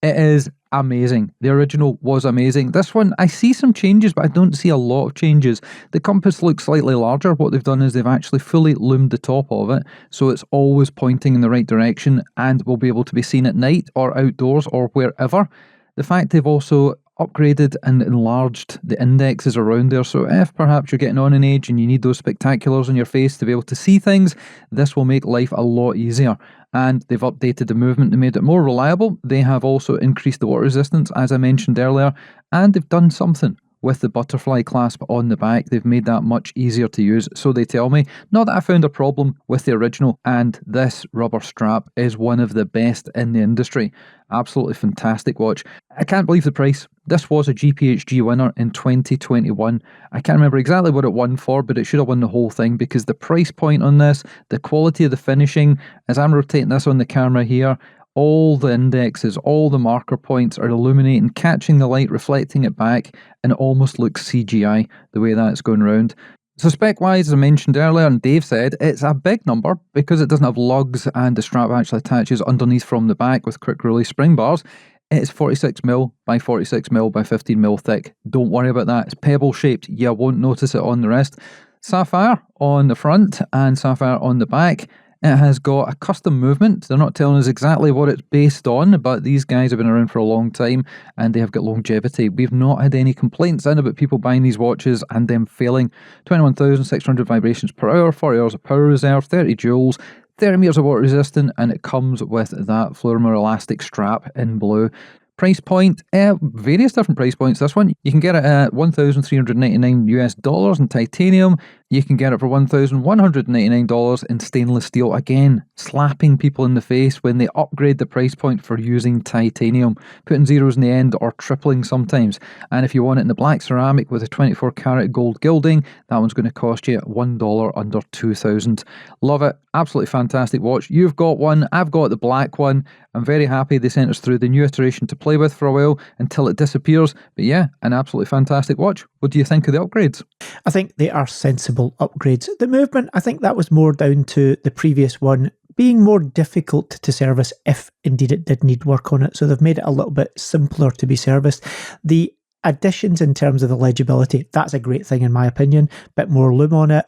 It is amazing. The original was amazing. This one, I see some changes, but I don't see a lot of changes. The compass looks slightly larger. What they've done is they've actually fully loomed the top of it, so it's always pointing in the right direction and will be able to be seen at night or outdoors or wherever. The fact they've also upgraded and enlarged the indexes around there, so if perhaps you're getting on in age and you need those spectaculars on your face to be able to see things, this will make life a lot easier. And they've updated the movement and made it more reliable. They have also increased the water resistance, as I mentioned earlier, and they've done something with the butterfly clasp on the back. They've made that much easier to use, so they tell me. Not that I found a problem with the original, and this rubber strap is one of the best in the industry. Absolutely fantastic watch. I can't believe the price. This was a GPHG winner in 2021. I can't remember exactly what it won for, but it should have won the whole thing because the price point on this, the quality of the finishing, as I'm rotating this on the camera here, all the indexes, all the marker points are illuminating, catching the light, reflecting it back, and it almost looks CGI the way that's going around. So spec-wise, as I mentioned earlier, and Dave said, it's a big number because it doesn't have lugs and the strap actually attaches underneath from the back with quick release spring bars. It's 46mm by 46mm by 15mm thick. Don't worry about that. It's pebble shaped. You won't notice it on the wrist. Sapphire on the front and sapphire on the back. It has got a custom movement. They're not telling us exactly what it's based on, but these guys have been around for a long time and they have got longevity. We've not had any complaints in about people buying these watches and them failing. 21,600 vibrations per hour, 40 hours of power reserve, 30 joules, 30 meters of water resistant, and it comes with that fluoroelastic strap in blue. Price point, various different price points. This one, you can get it at $1,399 in titanium. You can get it for $1,199 in stainless steel. Again, slapping people in the face when they upgrade the price point for using titanium, putting zeros in the end or tripling sometimes. And if you want it in the black ceramic with a 24 karat gold gilding, that one's going to cost you $1 under $2,000. Love it. Absolutely fantastic watch. You've got one. I've got the black one. I'm very happy they sent us through the new iteration to play with for a while until it disappears. But yeah, an absolutely fantastic watch. What do you think of the upgrades? I think they are sensible upgrades. The movement, I think that was more down to the previous one being more difficult to service if indeed it did need work on it. So they've made it a little bit simpler to be serviced. The additions in terms of the legibility, that's a great thing in my opinion. Bit more lume on it.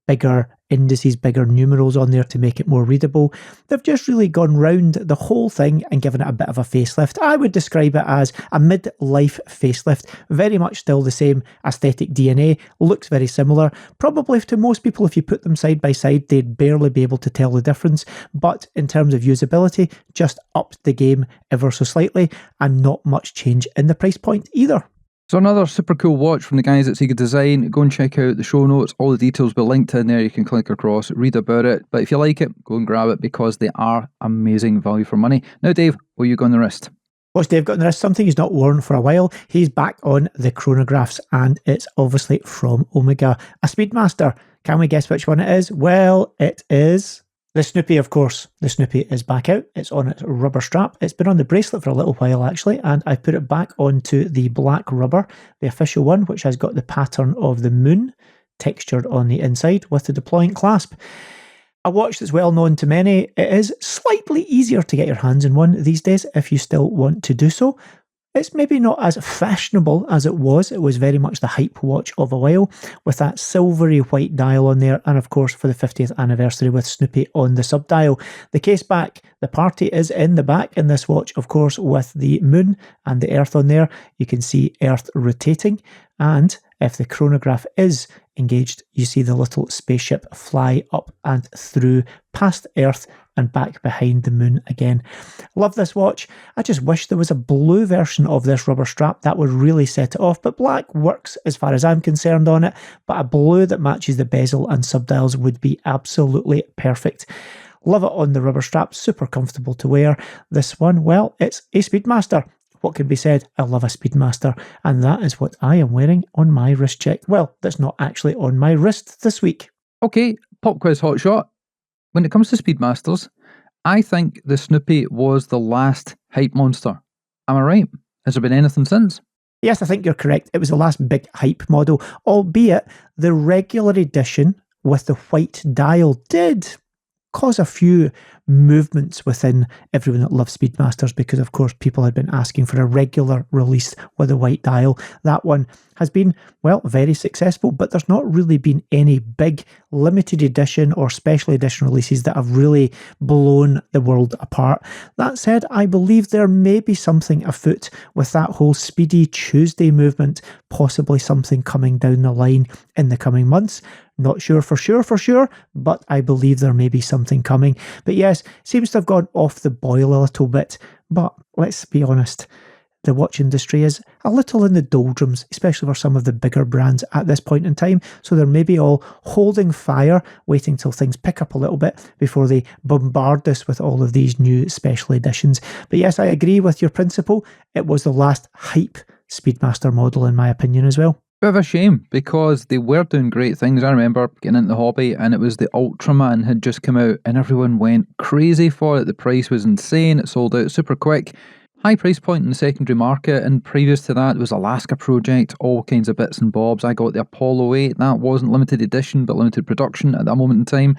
bigger indices, bigger numerals on there to make it more readable. They've just really gone round the whole thing and given it a bit of a facelift. I would describe it as a mid-life facelift, very much still the same aesthetic DNA, looks very similar. Probably to most people, if you put them side by side, they'd barely be able to tell the difference, but in terms of usability, just upped the game ever so slightly, and not much change in the price point either. So another super cool watch from the guys at CIGA Design. Go and check out the show notes. All the details will be linked in there. You can click across, read about it. But if you like it, go and grab it because they are amazing value for money. Now, Dave, what are you got on the wrist? What's Dave got on the wrist? Something he's not worn for a while. He's back on the chronographs, and it's obviously from Omega. A Speedmaster. Can we guess which one it is? Well, it is the Snoopy, of course. The Snoopy is back out. It's on its rubber strap. It's been on the bracelet for a little while, actually, and I put it back onto the black rubber, the official one, which has got the pattern of the moon textured on the inside with the deploying clasp. A watch that's well known to many. It is slightly easier to get your hands on one these days if you still want to do so. It's maybe not as fashionable as it was. It was very much the hype watch of a while, with that silvery white dial on there, and of course for the 50th anniversary with Snoopy on the subdial. The case back, the party is in the back in this watch, of course, with the moon and the Earth on there. You can see Earth rotating, and if the chronograph is engaged, you see the little spaceship fly up and through past Earth and back behind the moon again. Love this watch. I just wish there was a blue version of this rubber strap that would really set it off, but black works as far as I'm concerned on it, but a blue that matches the bezel and subdials would be absolutely perfect. Love it on the rubber strap, super comfortable to wear. This one, well, it's a Speedmaster. What can be said? I love a Speedmaster, and that is what I am wearing on my wrist check. Well, that's not actually on my wrist this week. Okay, pop quiz hot shot. When it comes to Speedmasters, I think the Snoopy was the last hype monster. Am I right? Has there been anything since? Yes, I think you're correct. It was the last big hype model, albeit the regular edition with the white dial did cause a few movements within everyone that loves Speedmasters, because of course people had been asking for a regular release with a white dial. That one has been, well, very successful, but there's not really been any big limited edition or special edition releases that have really blown the world apart. That said, I believe there may be something afoot with that whole Speedy Tuesday movement, possibly something coming down the line in the coming months. Not sure for sure, but I believe there may be something coming. But yes, seems to have gone off the boil a little bit. But let's be honest, the watch industry is a little in the doldrums, especially for some of the bigger brands at this point in time. So they're maybe all holding fire, waiting till things pick up a little bit before they bombard us with all of these new special editions. But yes, I agree with your principle. It was the last hype Speedmaster model in my opinion as well. Bit of a shame, because they were doing great things. I remember getting into the hobby and it was the Ultraman had just come out and everyone went crazy for it. The price was insane. It sold out super quick. High price point in the secondary market, and previous to that it was Alaska Project, all kinds of bits and bobs. I got the Apollo 8. That wasn't limited edition but limited production at that moment in time.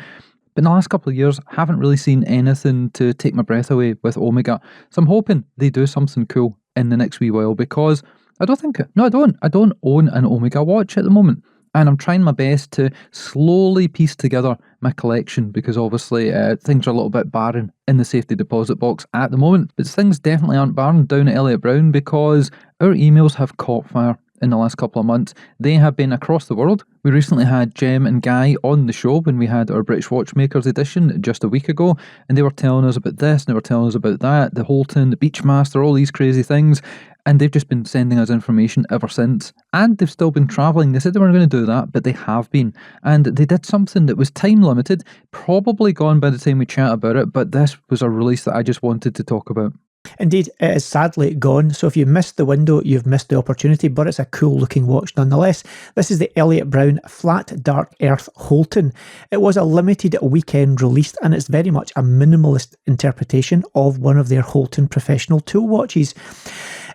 But in the last couple of years, I haven't really seen anything to take my breath away with Omega. So I'm hoping they do something cool in the next wee while, because I don't own an Omega watch at the moment, and I'm trying my best to slowly piece together my collection, because obviously things are a little bit barren in the safety deposit box at the moment, but things definitely aren't barren down at Elliot Brown, because our emails have caught fire in the last couple of months. They have been across the world. We recently had Jem and Guy on the show when we had our British Watchmakers edition just a week ago, and they were telling us about this and they were telling us about that, the Holton, the Beachmaster, all these crazy things. And they've just been sending us information ever since. And they've still been travelling. They said they weren't going to do that, but they have been. And they did something that was time limited, probably gone by the time we chat about it, but this was a release that I just wanted to talk about. Indeed, it is sadly gone, so if you missed the window, you've missed the opportunity, but it's a cool looking watch nonetheless. This is the Elliot Brown Flat Dark Earth Holton. It was a limited weekend release, and it's very much a minimalist interpretation of one of their Holton professional tool watches.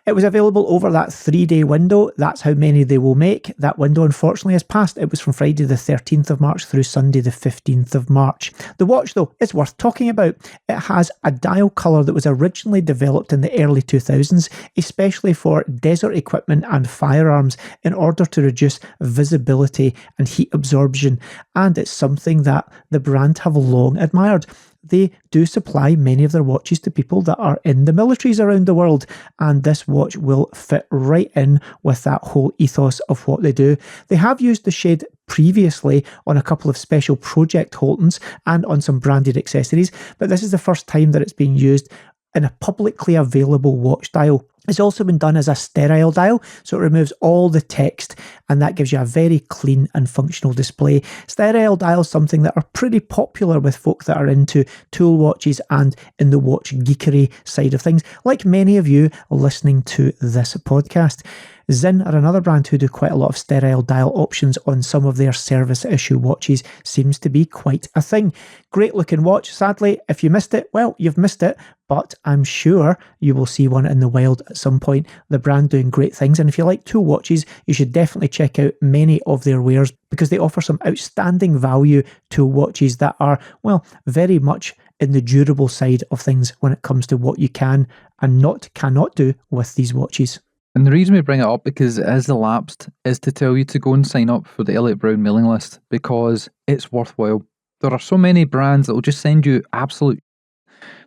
It was available over that 3-day window. That's how many they will make. That window, unfortunately, has passed. It was from Friday the 13th of March through Sunday the 15th of March. The watch, though, is worth talking about. It has a dial colour that was originally developed in the early 2000s, especially for desert equipment and firearms, in order to reduce visibility and heat absorption. And it's something that the brand have long admired. They do supply many of their watches to people that are in the militaries around the world, and this watch will fit right in with that whole ethos of what they do. They have used the shade previously on a couple of special project Holtons and on some branded accessories, but this is the first time that it's been used in a publicly available watch dial. It's also been done as a sterile dial, so it removes all the text, and that gives you a very clean and functional display. Sterile dials, something that are pretty popular with folk that are into tool watches and in the watch geekery side of things, like many of you listening to this podcast. Zinn are another brand who do quite a lot of sterile dial options on some of their service issue watches. Seems to be quite a thing. Great looking watch. Sadly, if you missed it, well, you've missed it, but I'm sure you will see one in the wild at some point. The brand doing great things, and if you like tool watches, you should definitely check out many of their wares because they offer some outstanding value tool watches that are, well, very much in the durable side of things when it comes to what you can and cannot do with these watches. And the reason we bring it up, because it is elapsed, is to tell you to go and sign up for the Elliot Brown mailing list, because it's worthwhile. There are so many brands that will just send you absolute...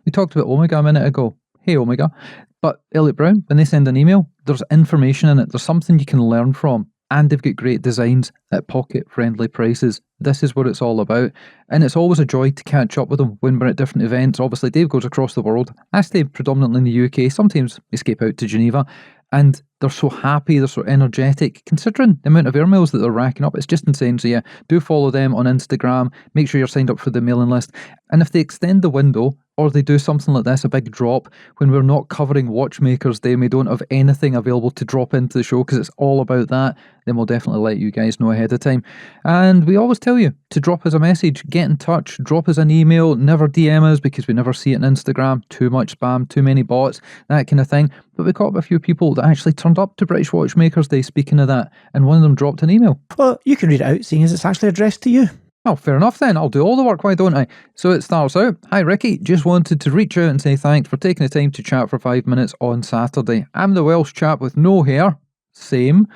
We talked about Omega a minute ago. Hey, Omega. But Elliot Brown, when they send an email, there's information in it. There's something you can learn from. And they've got great designs at pocket-friendly prices. This is what it's all about. And it's always a joy to catch up with them when we're at different events. Obviously, Dave goes across the world. I stay predominantly in the UK. Sometimes escape out to Geneva. And they're so happy, they're so energetic, considering the amount of airmails that they're racking up. It's just insane. So yeah, do follow them on Instagram. Make sure you're signed up for the mailing list. And if they extend the window, or they do something like this, a big drop, when we're not covering Watchmakers Day and we don't have anything available to drop into the show because it's all about that, then we'll definitely let you guys know ahead of time. And we always tell you to drop us a message, get in touch, drop us an email, never DM us because we never see it on Instagram, too much spam, too many bots, that kind of thing. But we caught up a few people that actually turned up to British Watchmakers Day, speaking of that, and one of them dropped an email. Well, you can read it out, seeing as it's actually addressed to you. Oh, fair enough then. I'll do all the work, why don't I? So it starts out, "Hi Ricky, just wanted to reach out and say thanks for taking the time to chat for 5 minutes on Saturday. I'm the Welsh chap with no hair. Same. And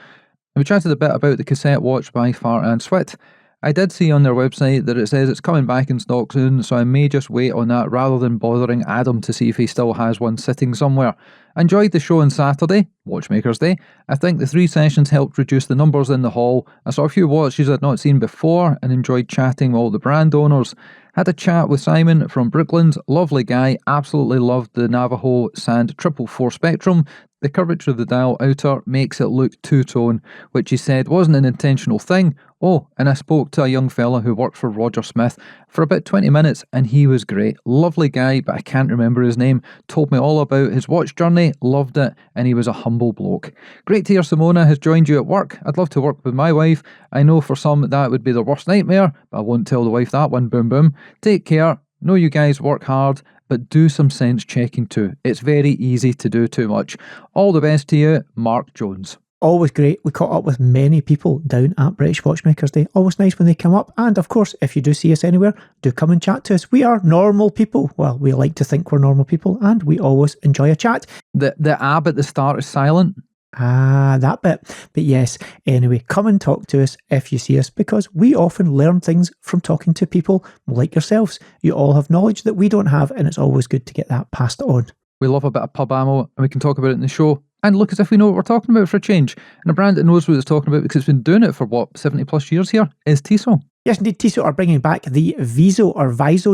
we chatted a bit about the cassette watch by Fart and Swit. I did see on their website that it says it's coming back in stock soon, so I may just wait on that rather than bothering Adam to see if he still has one sitting somewhere. I enjoyed the show on Saturday, Watchmakers Day. I think the 3 sessions helped reduce the numbers in the hall. I saw a few watches I'd not seen before and enjoyed chatting with all the brand owners. Had a chat with Simon from Brooklands, lovely guy, absolutely loved the Navajo Sand 444 Spectrum. The curvature of the dial outer makes it look two-tone, which he said wasn't an intentional thing. Oh, and I spoke to a young fella who worked for Roger Smith for about 20 minutes and he was great. Lovely guy, but I can't remember his name. Told me all about his watch journey, loved it, and he was a humble bloke. Great to hear Simona has joined you at work. I'd love to work with my wife. I know for some that would be their worst nightmare, but I won't tell the wife that one, boom boom. Take care. Know you guys work hard, but do some sense checking too. It's very easy to do too much. All the best to you, Mark Jones." Always great. We caught up with many people down at British Watchmakers Day. Always nice when they come up. And of course, if you do see us anywhere, do come and chat to us. We are normal people. Well, we like to think we're normal people and we always enjoy a chat. The ab at the start is silent. Ah, that bit. But yes, anyway, come and talk to us if you see us because we often learn things from talking to people like yourselves. You all have knowledge that we don't have and it's always good to get that passed on. We love a bit of pub ammo and we can talk about it in the show and look as if we know what we're talking about for a change. And a brand that knows what it's talking about because it's been doing it for 70 plus years here is Tissot. Yes, indeed, Tissot are bringing back the Viso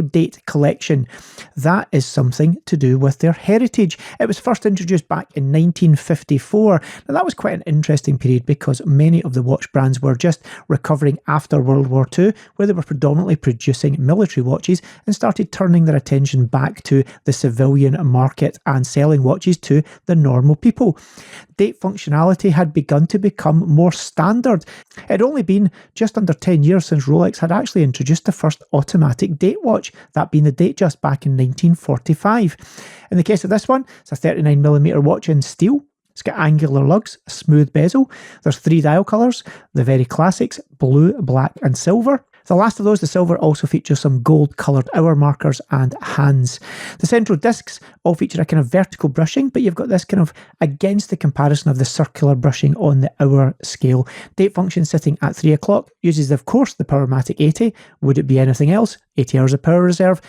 date collection. That is something to do with their heritage. It was first introduced back in 1954. Now, that was quite an interesting period because many of the watch brands were just recovering after World War II, where they were predominantly producing military watches and started turning their attention back to the civilian market and selling watches to the normal people. Date functionality had begun to become more standard. It had only been just under 10 years since Rolex had actually introduced the first automatic date watch, that being the Datejust back in 1945. In the case of this one, it's a 39mm watch in steel. It's got angular lugs, a smooth bezel. There's 3 dial colours, the very classics, blue, black and silver. The last of those, the silver, also features some gold coloured hour markers and hands. The central discs all feature a kind of vertical brushing, but you've got this kind of against the comparison of the circular brushing on the hour scale. Date function sitting at 3 o'clock, uses of course the Powermatic 80. Would it be anything else? 80 hours of power reserve.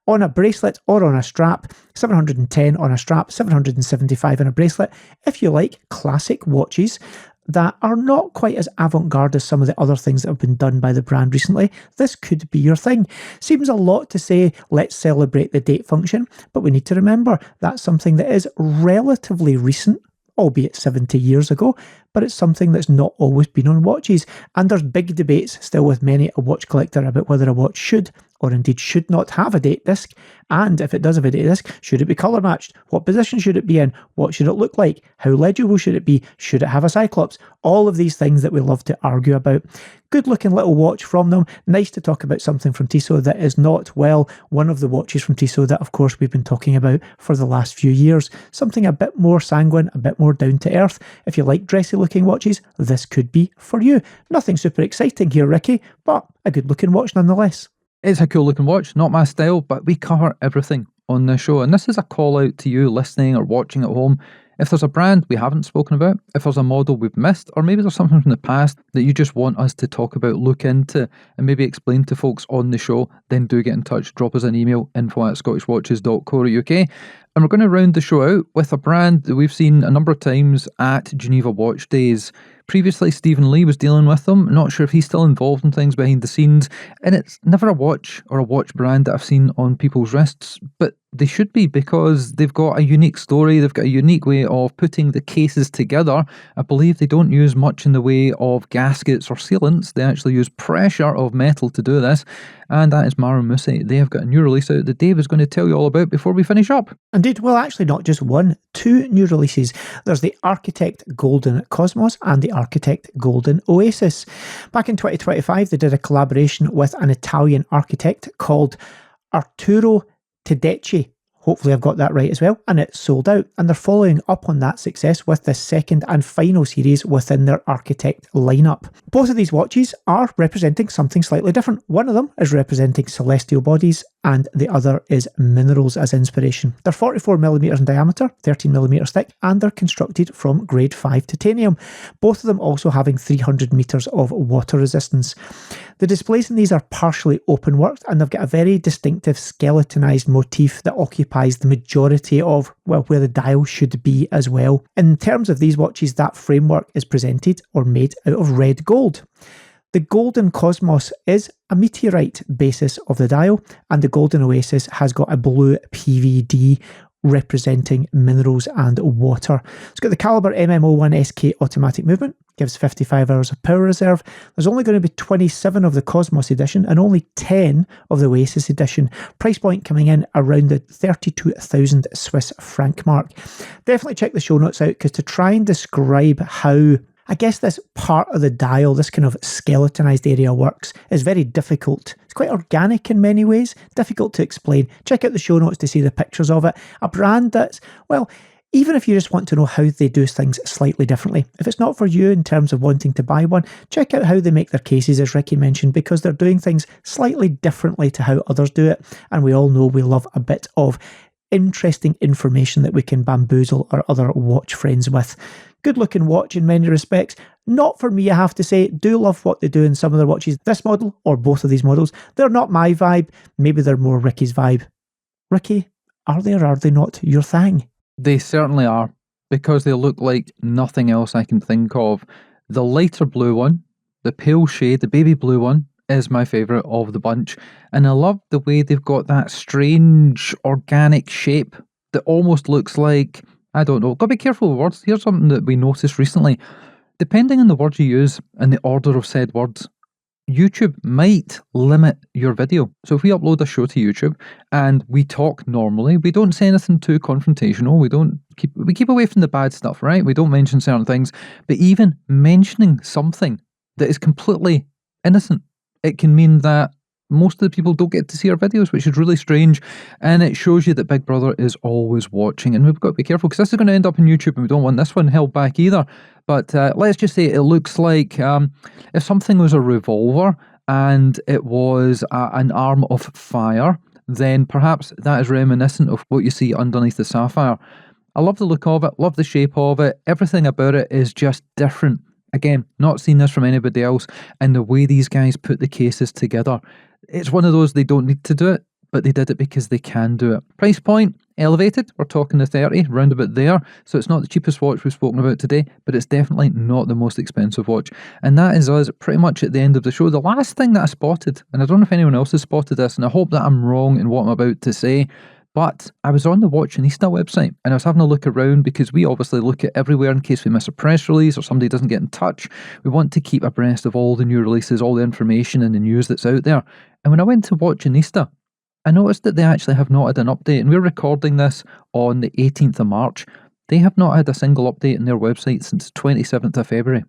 On a bracelet or on a strap, 710 on a strap, 775 on a bracelet. If you like classic watches that are not quite as avant-garde as some of the other things that have been done by the brand recently, this could be your thing. Seems a lot to say, let's celebrate the date function, but we need to remember that's something that is relatively recent, albeit 70 years ago, but it's something that's not always been on watches. And there's big debates still with many a watch collector about whether a watch should or indeed should not have a date disc. And if it does have a date disc, should it be colour matched? What position should it be in? What should it look like? How legible should it be? Should it have a cyclops? All of these things that we love to argue about. Good looking little watch from them. Nice to talk about something from Tissot that is not, well, one of the watches from Tissot that of course we've been talking about for the last few years. Something a bit more sanguine, a bit more down to earth. If you like dressy looking watches, this could be for you. Nothing super exciting here, Ricky, but a good looking watch nonetheless. It's a cool looking watch, not my style, but we cover everything on this show. And this is a call out to you listening or watching at home. If there's a brand we haven't spoken about, if there's a model we've missed, or maybe there's something from the past that you just want us to talk about, look into, and maybe explain to folks on the show, then do get in touch. Drop us an email, info@scottishwatches.co.uk. And we're going to round the show out with a brand that we've seen a number of times at Geneva Watch Days. Previously, Stephen Lee was dealing with them. Not sure if he's still involved in things behind the scenes. And it's never a watch or a watch brand that I've seen on people's wrists, but they should be, because they've got a unique story. They've got a unique way of putting the cases together. I believe they don't use much in the way of gaskets or sealants. They actually use pressure of metal to do this. And that is Maru Musi. They have got a new release out that Dave is going to tell you all about before we finish up. Indeed, well, actually not just one, 2 new releases. There's the Architect Golden Cosmos and the Architect Golden Oasis. Back in 2025, they did a collaboration with an Italian architect called Arturo Tedeschi. Hopefully I've got that right as well. And it sold out. And they're following up on that success with the second and final series within their Architect lineup. Both of these watches are representing something slightly different. One of them is representing celestial bodies and the other is minerals as inspiration. They're 44mm in diameter, 13mm thick, and they're constructed from grade 5 titanium. Both of them also having 300 meters of water resistance. The displays in these are partially open worked, and they've got a very distinctive skeletonized motif that occupies the majority of, well, where the dial should be as well. In terms of these watches, that framework is presented or made out of red gold. The Golden Cosmos is a meteorite basis of the dial, and the Golden Oasis has got a blue PVD representing minerals and water. It's got the Caliber MMO1 SK automatic movement, gives 55 hours of power reserve. There's only going to be 27 of the Cosmos edition and only 10 of the Oasis edition. Price point coming in around the 32,000 Swiss franc mark. Definitely check the show notes out, because to try and describe how, I guess, this part of the dial, this kind of skeletonized area works, is very difficult. It's quite organic in many ways, difficult to explain. Check out the show notes to see the pictures of it. A brand that's, well, even if you just want to know how they do things slightly differently, if it's not for you in terms of wanting to buy one, check out how they make their cases, as Ricky mentioned, because they're doing things slightly differently to how others do it. And we all know we love a bit of interesting information that we can bamboozle our other watch friends with. Good looking watch in many respects. Not for me, I have to say. Do love what they do in some of their watches. This model, or both of these models, they're not my vibe. Maybe they're more Ricky's vibe. Ricky, are they or are they not your thing? They certainly are, because they look like nothing else I can think of. The lighter blue one, the pale shade, the baby blue one, is my favourite of the bunch. And I love the way they've got that strange organic shape that almost looks like, I don't know, gotta be careful with words. Here's something that we noticed recently. Depending on the words you use and the order of said words, YouTube might limit your video. So if we upload a show to YouTube and we talk normally, we don't say anything too confrontational, we keep away from the bad stuff, right? We don't mention certain things, but even mentioning something that is completely innocent, it can mean that most of the people don't get to see our videos, which is really strange. And it shows you that Big Brother is always watching. And we've got to be careful because this is going to end up on YouTube and we don't want this one held back either. But let's just say it looks like if something was a revolver and it was an arm of fire, then perhaps that is reminiscent of what you see underneath the sapphire. I love the look of it, love the shape of it. Everything about it is just different. Again, not seen this from anybody else. And the way these guys put the cases together, it's one of those they don't need to do it, but they did it because they can do it. Price point, elevated. We're talking the 30, round about there. So it's not the cheapest watch we've spoken about today, but it's definitely not the most expensive watch. And that is us pretty much at the end of the show. The last thing that I spotted, and I don't know if anyone else has spotted this, and I hope that I'm wrong in what I'm about to say, but I was on the Watchinista website and I was having a look around because we obviously look at everywhere in case we miss a press release or somebody doesn't get in touch. We want to keep abreast of all the new releases, all the information and the news that's out there. And when I went to Watchinista, I noticed that they actually have not had an update, and we're recording this on the 18th of March. They have not had a single update on their website since 27th of February.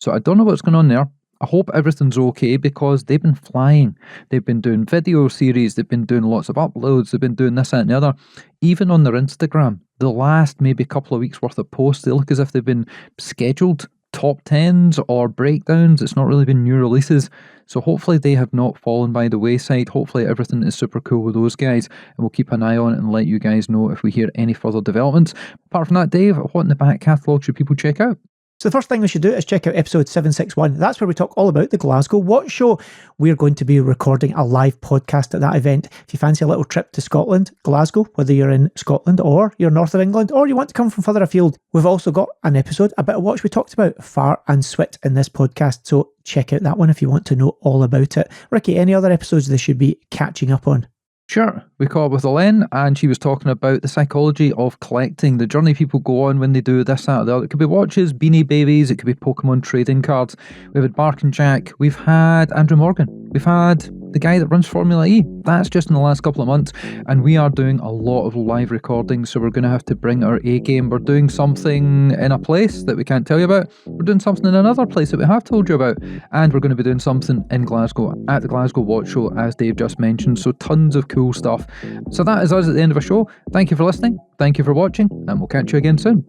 So I don't know what's going on there. I hope everything's okay because they've been flying. They've been doing video series, they've been doing lots of uploads, they've been doing this, that and the other. Even on their Instagram, the last maybe couple of weeks worth of posts, they look as if they've been scheduled top 10s or breakdowns. It's not really been new releases. So hopefully they have not fallen by the wayside. Hopefully everything is super cool with those guys, and we'll keep an eye on it and let you guys know if we hear any further developments. Apart from that, Dave, what in the back catalogue should people check out? So the first thing we should do is check out episode 761. That's where we talk all about the Glasgow Watch Show. We're going to be recording a live podcast at that event. If you fancy a little trip to Scotland, Glasgow, whether you're in Scotland or you're north of England, or you want to come from further afield, we've also got an episode about a watch we talked about, Far and Swit, in this podcast. So check out that one if you want to know all about it. Ricky, any other episodes they should be catching up on? Sure. We caught up with Elaine and she was talking about the psychology of collecting, the journey people go on when they do this, that, or the other. It could be watches, Beanie Babies, it could be Pokemon trading cards. We've had Bark and Jack, we've had Andrew Morgan, we've had the guy that runs Formula E. That's just in the last couple of months, and we are doing a lot of live recordings, so we're going to have to bring our A game. We're doing something in a place that we can't tell you about, we're doing something in another place that we have told you about, and we're going to be doing something in Glasgow at the Glasgow Watch Show, as Dave just mentioned. So tons of cool stuff. So that is us at the end of our show. Thank you for listening, thank you for watching, and we'll catch you again soon.